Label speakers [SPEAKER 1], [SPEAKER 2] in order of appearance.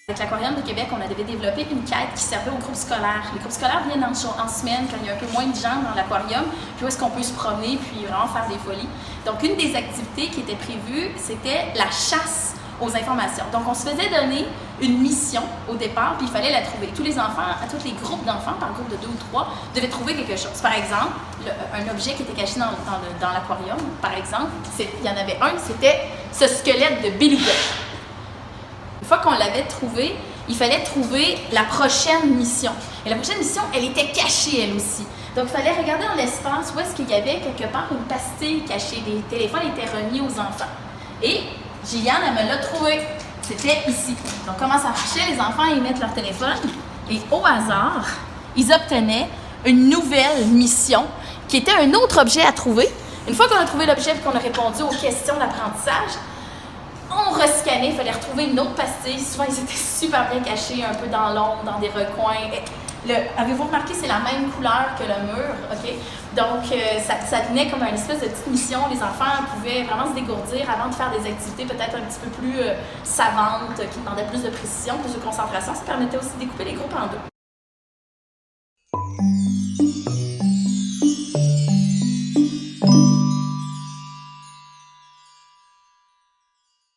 [SPEAKER 1] Avec l'Aquarium de Québec, on avait développé une quête qui servait aux groupes scolaires. Les groupes scolaires viennent en semaine, quand il y a un peu moins de gens dans l'aquarium, puis où est-ce qu'on peut se promener, puis vraiment faire des folies. Donc, une des activités qui était prévue, c'était la chasse aux informations. Donc, on se faisait donner une mission au départ, puis il fallait la trouver. Tous les enfants, tous les groupes d'enfants, par groupe de 2 ou 3, devaient trouver quelque chose. Par exemple, un objet qui était caché dans l'aquarium, par exemple, il y en avait un, c'était ce squelette de beluga. Une fois qu'on l'avait trouvé, il fallait trouver la prochaine mission. Et la prochaine mission, elle était cachée, elle aussi. Donc, il fallait regarder dans l'espace où est-ce qu'il y avait quelque part une pastille cachée. Les téléphones étaient remis aux enfants. Et Gilliane, elle me l'a trouvé. C'était ici. Donc, comment ça marchait? Les enfants, ils mettent leur téléphone et au hasard, ils obtenaient une nouvelle mission qui était un autre objet à trouver. Une fois qu'on a trouvé l'objet et qu'on a répondu aux questions d'apprentissage, on rescannait, il fallait retrouver une autre pastille. Souvent, ils étaient super bien cachés, un peu dans l'ombre, dans des recoins. Avez-vous remarqué, c'est la même couleur que le mur, OK? Donc, ça tenait comme une espèce de petite mission. Les enfants pouvaient vraiment se dégourdir avant de faire des activités peut-être un petit peu plus savantes, qui demandaient plus de précision, plus de concentration. Ça permettait aussi de découper les groupes en 2.